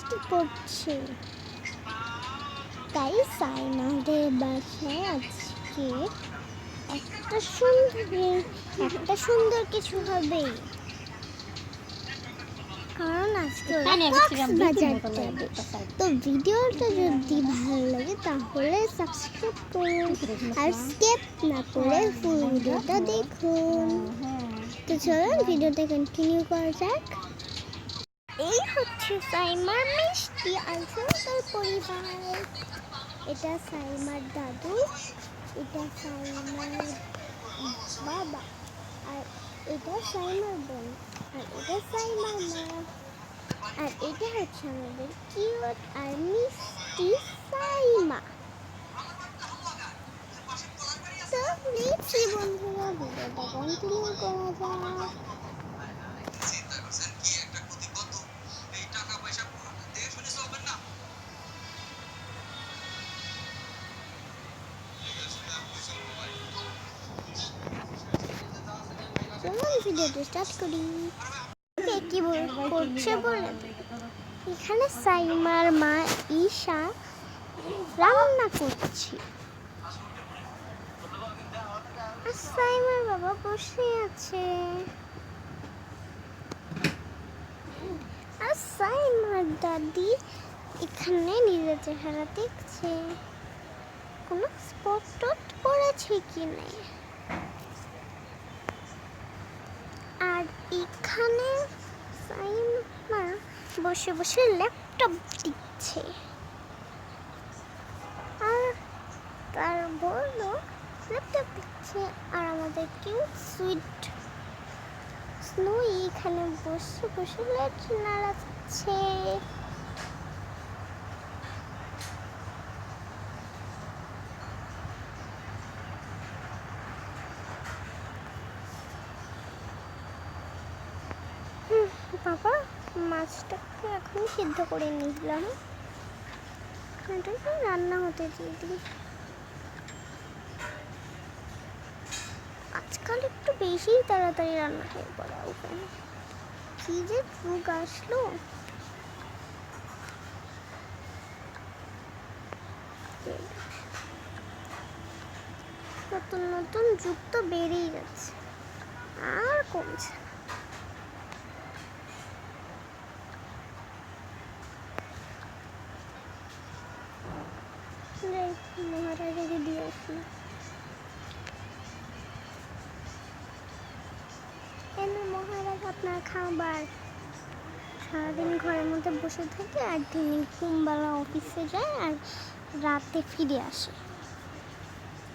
বৃষ্টি পড়ছে, তাই সাইমাদের বাসায় আজকে একটা সুন্দর কিছু হবে। কারণ আজকে কক্সবাজার যাবে। তো ভিডিওটা যদি ভালো লাগে তাহলে সাবস্ক্রাইব করুন আর স্কিপ না করে ফুল ভিডিওটা দেখুন। তো চলুন ভিডিওটা কন্টিনিউ করা যাক। এই হচ্ছে সাইমার মিষ্টি আর সুন্দর পরিবার। এটা সাইমার দাদু, এটা সাইমার বাবা, আর এটা সাইমার বোন, আর এটা সাইমার মা, আর এটা হচ্ছে আমাদের কিউট আর মিষ্টি সাইমা। তো দেখছি বন্ধুরা, ভিডিওটা কন্টিনিউ করা যাক। চলুন ভিডিওটা স্টার্ট করি। কি করছে বলে, এখানে সাইমার মা ঈশা রান্না করছে আর সাইমার বাবা বসে আছে। আর সাইমার দাদি এখানে নিজের চেহারা দেখছে, কোনো স্পট টট করেছে কি না। আর এখানে সাইমা বসে বসে ল্যাপটপ দিচ্ছে আর তার বললো ল্যাপটপ দিচ্ছে। আর আমাদের কিউট সুইট স্নোই এখানে বসে বসে লেট নাড়াচ্ছে। বাবা মাছটাকে এখন সিদ্ধ করে নিলাম, এটাকে রান্না হতে দিয়ে দিই। আজকাল একটু বেশি তাড়াতাড়ি রান্না হয়ে পড়া ওখানে, কি যে যুগ আসলো। নতুন নতুন যুগ তো বেড়েই যাচ্ছে আর কমছে। মহারাজাকে দিয়ে আসি। মহারাজ আপনার খাবার। সারাদিন ঘরের মধ্যে বসে থাকে আর দিনে ঘুমবেলা অফিসে যায় আর রাতে ফিরে আসে।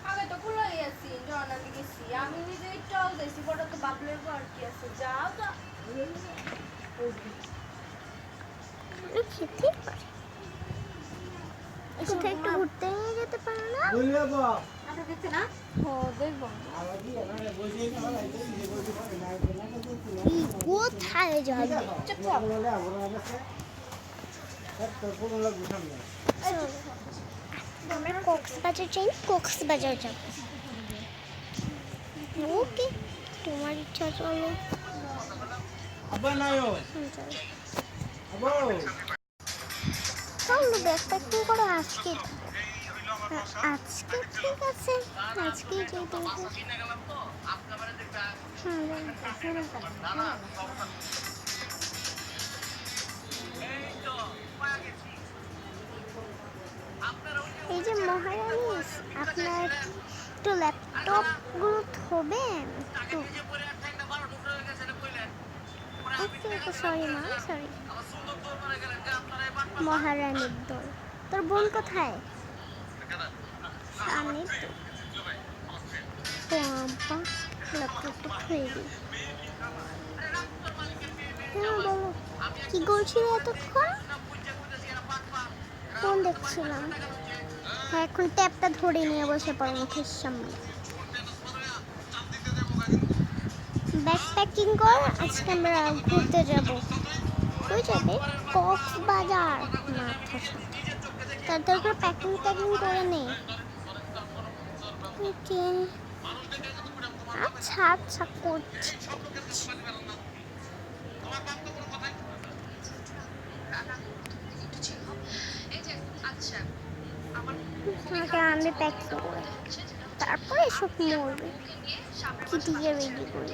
আমি তো খুলে গেছি, জর্না গেছি, আমি নিজেই চল গেছি, বড় তো বাবলের ঘর কি আছে, যাও তো খেতে পারে, কোথায় একটু ঘুরতে নিয়ে যেতে পারো না? আচ্ছা দেখতে না ও দেখবো কোথায় যাবে? আমরা কক্সবাজার যাই, কক্সবাজার যাব। ওকে, তোমার ইচ্ছা চলো। চলো ব্যাগ প্যাকিং করে আজকে আজকে ঠিক আছে, আজকে যেতে হবে। এই যে মহারানী, আপনার একটু ল্যাপটপগুলো থবেন একটু। সরি মা, সরি। মহারানীর দল, তোর বোন কোথায়? আমি তো বাবা ল্যাপটপটা থয়ে দিই। হ্যাঁ বলো, কি করছিলে এতক্ষণ? ফোন দেখছিলাম। হ্যাঁ এখন ট্যাপটা ধরে নিয়ে বসে পড়ো মুখের সামনে। ব্যাগ প্যাকিং কর, আজকে আমরা ঘুরতে যাব। কই যাবে? কক্সবাজার। মাথা তাড়াতাড়ি করে প্যাকিং করে নে। ওকে, আচ্ছা আচ্ছা করছি। আমাকে আনবে প্যাকিং করে, তারপরে এসব মরবে কিটিকে রেডি করে।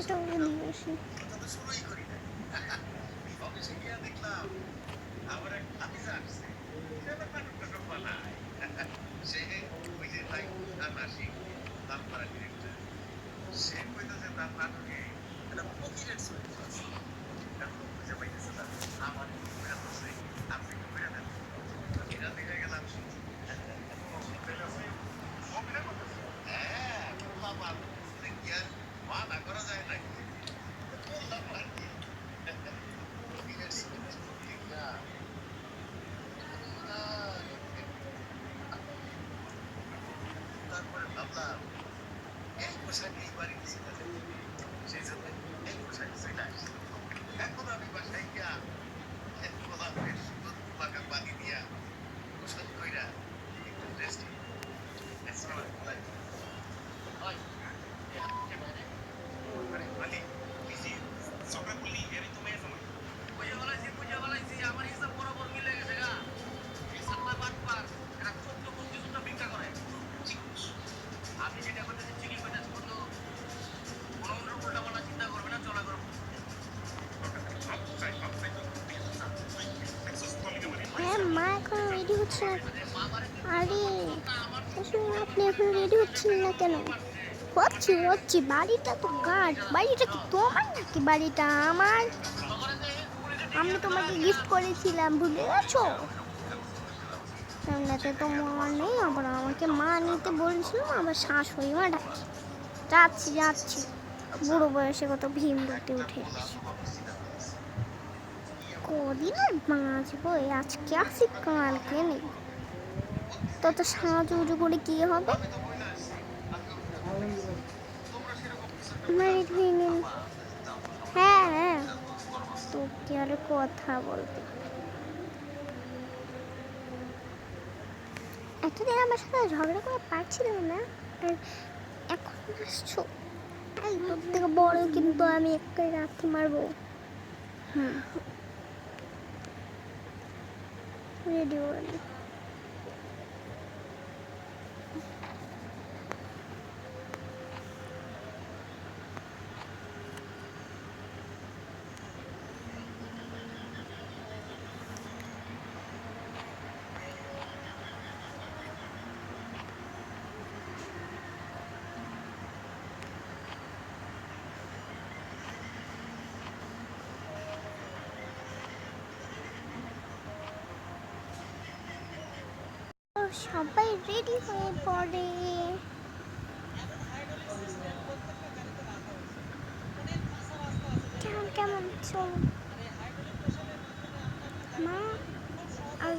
এটা নিয়ে আসি। হ্যাঁ, মা এখন রেডি হচ্ছে না। আরে আপনি এখন রেডি হচ্ছেন না কেন? হচ্ছি, বাড়িটা তো কার? বাড়িটা কি তোমার নাকি বাড়িটা আমার? আমি তোমাকে গিফট করেছিলাম, ভুলে গেছো? এমনিতে তো মা নেই, আবার আমাকে মা নিতে বলছিলাম, আবার শাশুড়ি মা ডাকছে। যাচ্ছি বুড়ো বয়সে কত ভীম রুটি উঠে কদিন আর বাঁচবো, আজকে আসি কালকে নেই, তত সাজুজু করে কি হবে? হ্যাঁ, তোকে আর কথা বলতে এতদিন আমার সাথে ঝগড়া করে পারছিলাম না, আর এখন আসছো? এই তোর থেকে বড় কিন্তু আমি একটাই রাখতে মারবো। রেডি হয়ে সবাই রেডি হয়ে পড়ে। কেমন চল মা, আর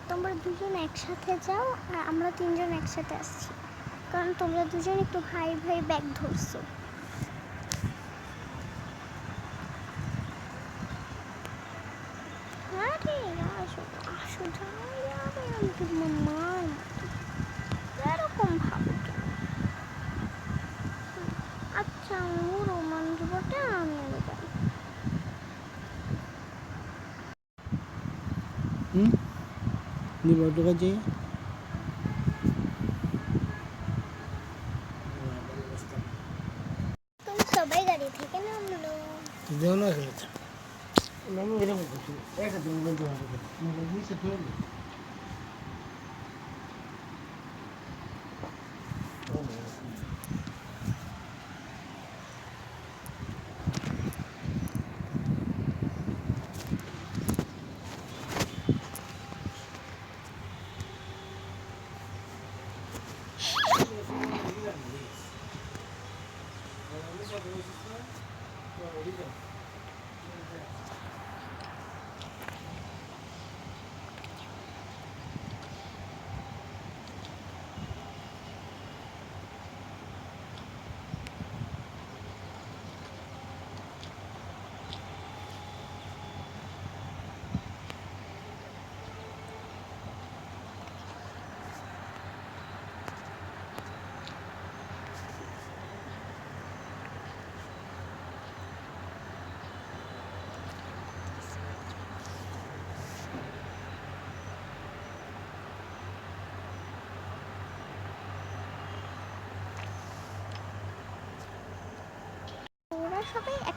তোমরা দুজন একসাথে যাও, আর আমরা তিনজন একসাথে আসছি, কারণ তোমরা দুজন একটু ভাই ভাই ব্যাগ ধরছো। আরে আসো আমি তোমার মার এরকম ভাবো কেন? আচ্ছা ওর রোমাঞ্চ বটে, আমি আগে যাই। সবাই গাড়ি থেকে নামলো।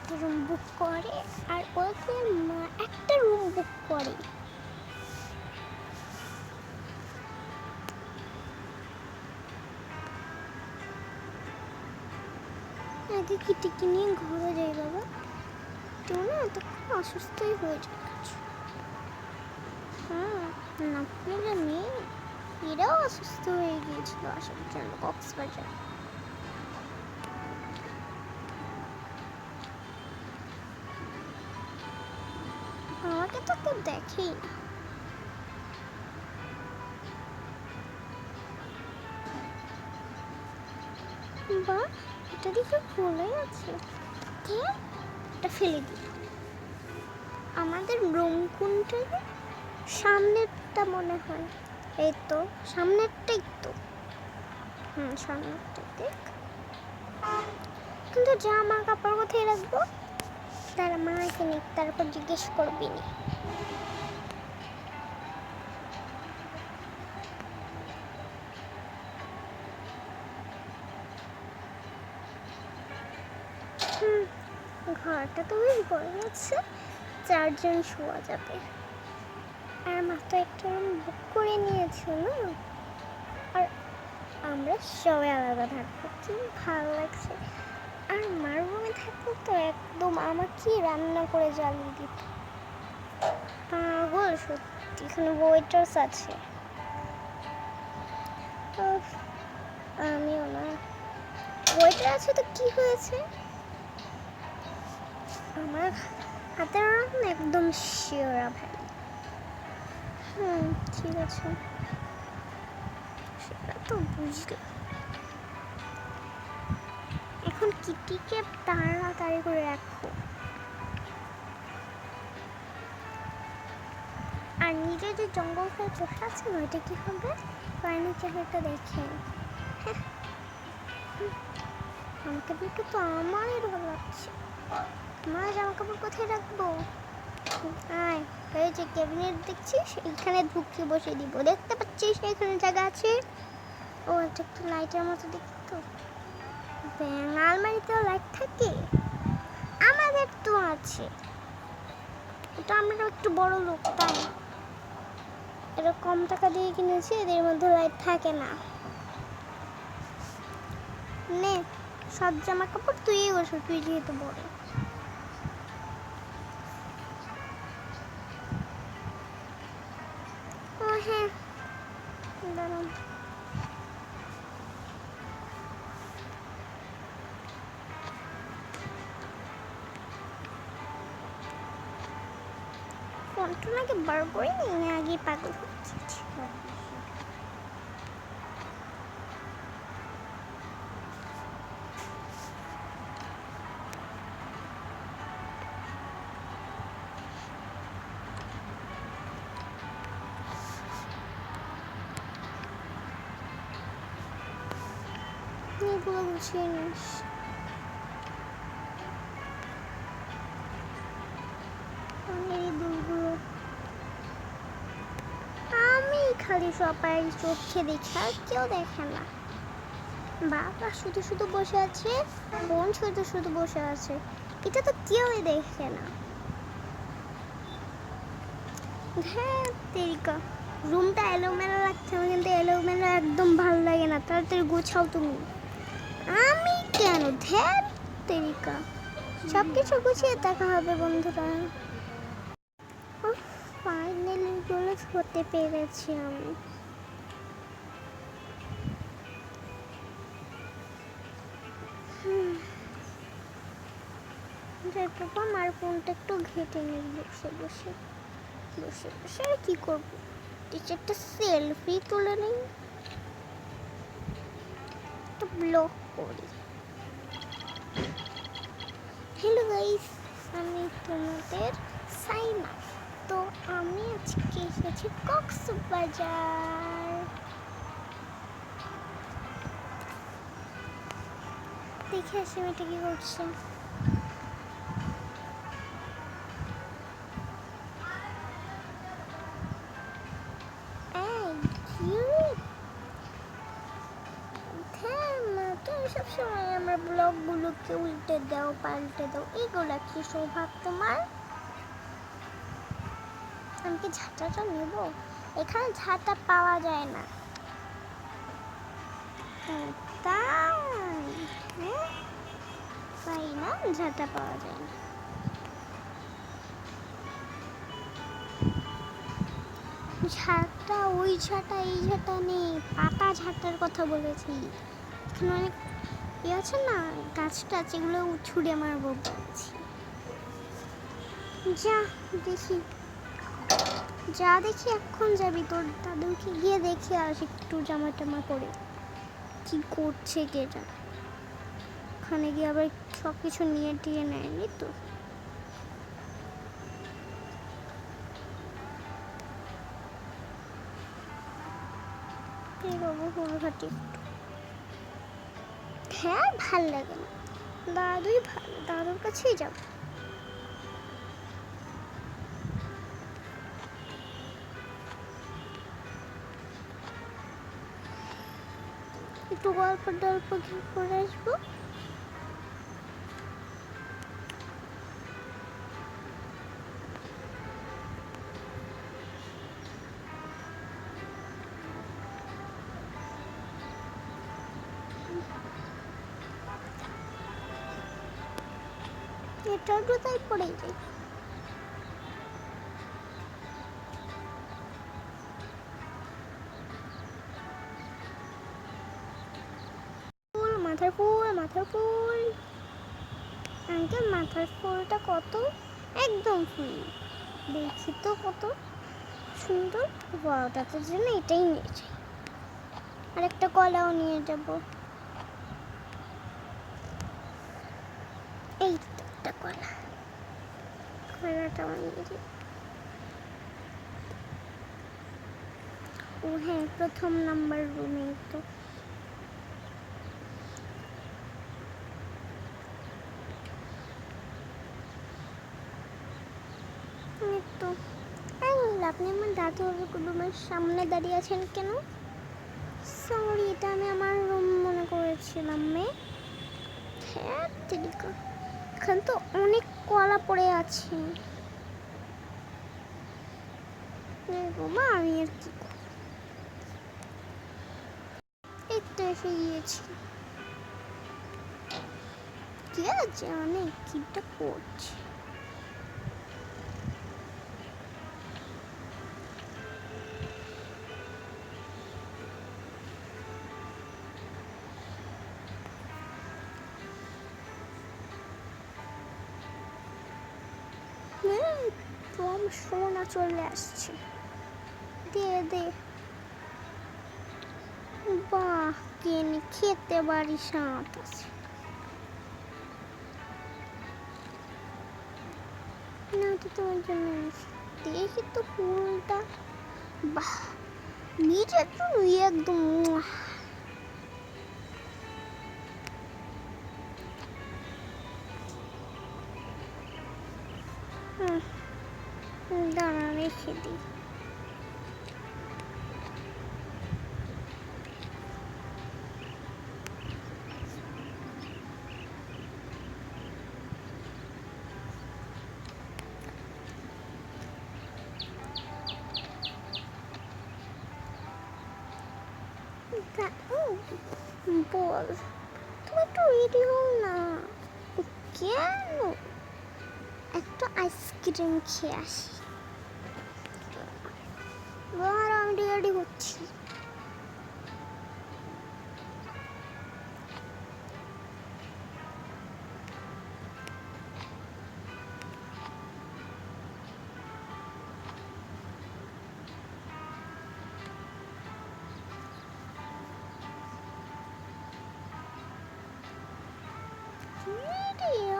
একটা রুম বুক করে আর ওদের মা একটা রুম বুক করে। আগে কিটিকে নিয়ে ঘরে যাই বাবা, তুই না তখন অসুস্থই হয়ে যাচ্ছে। হ্যাঁ, না পেলে মেয়ে এরাও অসুস্থ হয়ে গিয়েছিল আসার জন্য কক্সবাজার। আমাকে তো কেউ দেখেই না। বা এটা দিকে খোলাই আছে, এটা ফেলে দিই। আমাদের রুম কোনটা? সামনেরটা মনে হয়। এই তো সামনেরটাই তো। সামনেরটা দেখ। কিন্তু জামা কাপড় কোথায় রাখবো? তারা মা এখানে তারপর জিজ্ঞেস করবি নি। ঘরটা তো বেশ বড় আছে, 4 জন শোয়া যাবে। আর মা তো একটা রুম বুক করে নিয়েছে না, আর আমরা সবাই আলাদা থাকবো, কি ভালো লাগছে। আর মার রুমে থাকলে তো একদম আমাকে রান্না করে জ্বালিয়ে দিত। পাগল সত্যি, এখানে ওয়েটার্স আছে। আমিও না, ওয়েটার আছে তো কি হয়েছে, আমার হাতের রান্না একদম শিওরা ভাই। ঠিক আছে, সেটা তো বুঝলাম। এখন কিটিকে তাড়াতাড়ি করে রাখো। আর নিজে যে জঙ্গল খেয়ে বসে আছে না, ওইটা কি হবে? পানি চেহারাটা দেখে আমাকে দেখে তো আমারই ভালো লাগছে। মা জামা কাপড় কোথায় রাখবো? আয়, এই যে ক্যাবিনেট দেখছিস, এইখানে ঢুকিয়ে বসে দিব। দেখতে পাচ্ছিস এখানে জায়গা আছে। ও এটা একটু লাইটের মতো দেখতো। আলমারিতেও লাইট থাকে, আমাদের তো আছে। এটা আমরা একটু বড় লোক, তাই এটা কম টাকা দিয়ে কিনেছি, এদের মধ্যে লাইট থাকে না। নে সব জামা কাপড় তুই বসো, তুই যেহেতু বড়। ও হ্যাঁ, দাঁড়ান। ফোনটা নাকি বার করে নিয়ে আগে পাগল হচ্ছে। এগুলো গুছিয়ে নিস। আমি খালি সবাই চোখে দেখি, আর কেউ দেখে না। বাবা শুধু শুধু বসে আছে, বোন শুধু শুধু বসে আছে, এটা তো কেউই দেখে না। হ্যাঁ তেরিকা, রুমটা এলোমেলো লাগছে আমার, কিন্তু এলোমেলো একদম ভালো লাগে না। তাড়াতাড়ি গোছাও তুমি। আমি কেন? ধ্যাত তেরিকা, সব কিছু গুছিয়ে দেখা হবে বন্ধুরা। ফাইনালি গুলো হতে পেরেছি আমি। আমার ফোনটা একটু ঘেটে নিই বসে বসে বসে বসে। আর কি করবো, একটা সেলফি তুলে নিই, একটা ব্লগ করি। হ্যালো গাইস, আমি তোমাদের সাইমা। তো আমি আজকে এসেছি কক্সবাজার। দেখে আসি মেয়েটা কি করছে। তুমি সবসময় আমার ব্লগগুলোকে উল্টে দাও, পাল্টে দাও, এগুলো কি স্বভাব তোমার? আমি কি ঝাঁটাটা নেব? এখানে ঝাঁটা পাওয়া যায় না। তাই তাই না, ঝাঁটা পাওয়া যায় না। ঝাঁটা ওই ঝাঁটা এই ঝাঁটা নেই, পাতা ঝাঁটার কথা বলেছি। এখানে অনেক ইয়ে আছে না, গাছ টাছ, এগুলো ছুঁড়ে মারবো বলছি। যা দেখি, যা দেখি এখন যাবি তোর দাদুকে গিয়ে দেখে আস একটু, জামা টামা পরে কি করছে কে জানে। ওখানে গিয়ে আবার সব কিছু নিয়ে টিয়ে নেয়নি তো। হ্যাঁ ভাল লাগে না, দাদুই ভালো, দাদুর কাছেই যাব। একটু গল্প টল্প কি করে আসবো। এটাও তো তাই পড়েই যাই। ফুল, মাথার ফুল, মাথার ফুল। আঙ্কেল মাথার ফুলটা কত? একদম ফুল, দেখি তো কত সুন্দর। তাদের জন্য এটাই নিয়ে যাই, আর একটা কলাও নিয়ে যাব। এই তো একটা কলা, কলাটাও নিয়ে যাই। ও হ্যাঁ, প্রথম নাম্বার রুমে তো। তো আপনি আমার দাদুর রুমের সামনে দাঁড়িয়ে আছেন কেন? সরি, এটা আমি আমার রুম মনে করেছিলাম। হ্যাঁ ঠিক, এখানে তো অনেক কলা পড়ে আছে। মা আমি আর কি, এই তো এসে গিয়েছি। ঠিক আছে, অনেক কিটা করছে। কম সোনা চলে আসছে, দে দে। বাহ, কেনি খেতে বাড়ি সাঁত আছে না, তো তোমার জন্য দেখি তো ফুলটা। বাহ, নিচে একটু একদম। দাঁড়া রেখে দিই। বল, তুমি একটু রেডি হও না। কেন? একটু আইসক্রিম খেয়ে আসি। আমি রেডি হচ্ছি।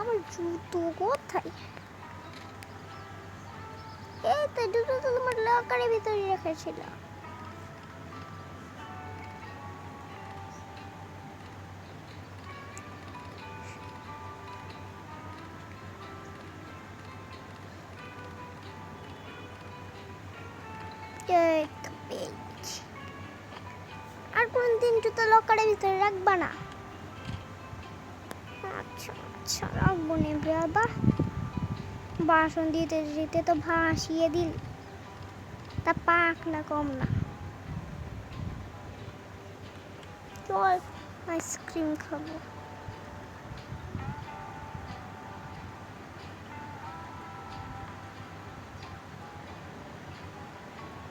আমার জুতো কোথায়? এই তো জুতো তো তোমার লকারের ভিতরে রেখেছিল। আর কোনদিন জুতো লকারের ভিতরে রাখবা না। আচ্ছা আচ্ছা রাখবো নে বাবা, বাসন দিতে দিতে তো ভাসিয়ে দিল, তা পাক না কম না। চল আইসক্রিম খাবো।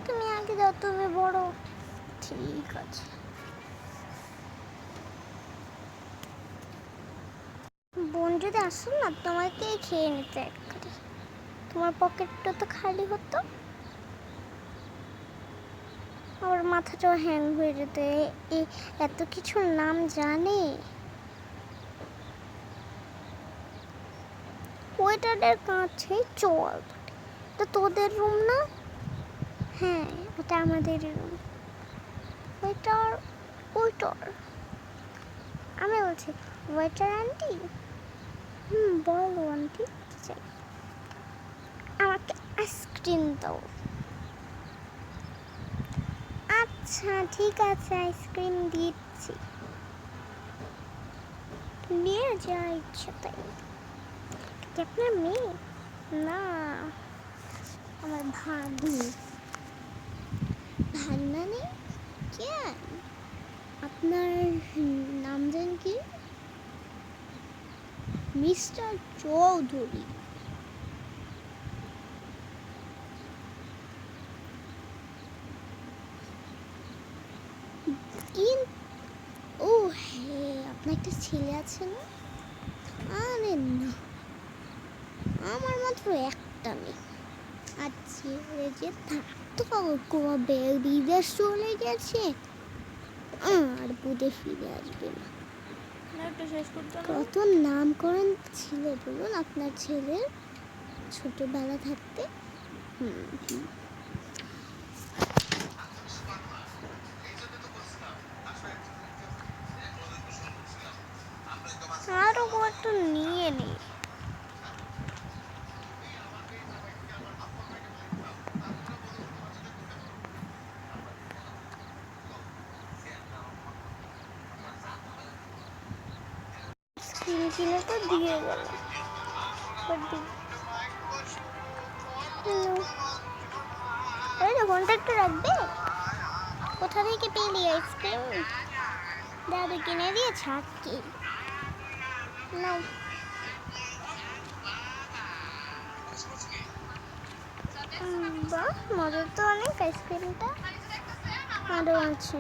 তুমি আগে যাও, তুমি বড়। ঠিক আছে। বোন যদি আসুন না, তোমাকেই খেয়ে নিতে একবারে, তোমার পকেটটা তো খালি হতো, আমার মাথাটাও হ্যাং হয়ে যেত। এত কিছুর নাম জানে। ওয়েটারের কাছে চল, তো তোদের রুম না? হ্যাঁ ওটা আমাদের রুম। ওয়েটার ওয়েটার আমি বলছি, ওয়েটার আন্টি। বলো আন্টি, কি চাই? আমাকে আইসক্রিম দাও। আচ্ছা ঠিক আছে, আইসক্রিম দিচ্ছি, নিয়ে যা ইচ্ছা তাই। কি আপনার মেয়ে? না, আমার ভাগ্নি। ভাগনা নেই কেন? আপনার নাম জানেন কি? মিস্টার চৌধুরী। ও হ্যাঁ, আপনার একটা ছেলে আছে না? আরে না, আমার মাত্র একটা মেয়ে। আর ছেলে যে থাকতো কবে বিদেশ চলে গেছে, আর বুধে ফিরে আসবে না। কত নামকরণ ছিল বলুন আপনার ছেলের ছোটবেলা থাকতে। আরো একটু নিয়ে নি। কিনে তো দিয়ে গেল। ফোনটা একটু রাখবে? কোথা থেকে পেলি আইসক্রিম? দাদু কিনে দিয়ে ছাড়কি নাও। বাহ মজার তো অনেক আইসক্রিমটা। আরও আছে।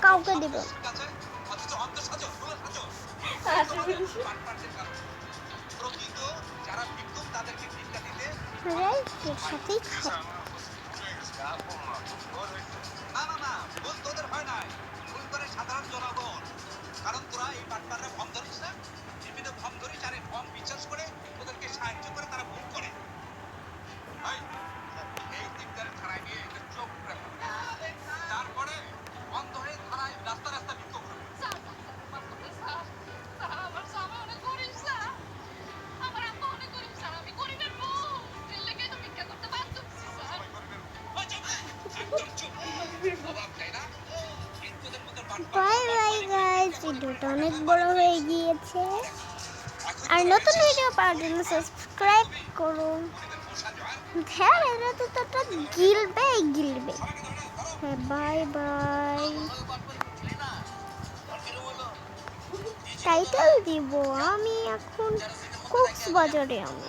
কাউকে দেব সাথেই খাও। সাধারণ জনগণ, কারণ তোরা এই বাটপাররা ভম ধরিস না, টিভিতে ভম ধরিস আর ভম বিশ্বাস করে ওদেরকে সাহায্য করে তারা ভুল করে। এই তিনটারে থানায় নিয়ে এদের চোখ তারপরে বন্ধ হয়ে থানায় রাস্তা রাস্তা বিক্ষোভ করবে। বাই বাই গাইস, ভিডিওটা অনেক বড় হয়ে গিয়েছে। আর নতুন ভিডিও পাওয়ার জন্য সাবস্ক্রাইব করুন। হ্যাঁ এরা তো তোটা গিলবে। হ্যাঁ বাই বাই। টাইটেল দিব আমি এখন কক্সবাজারে আমি।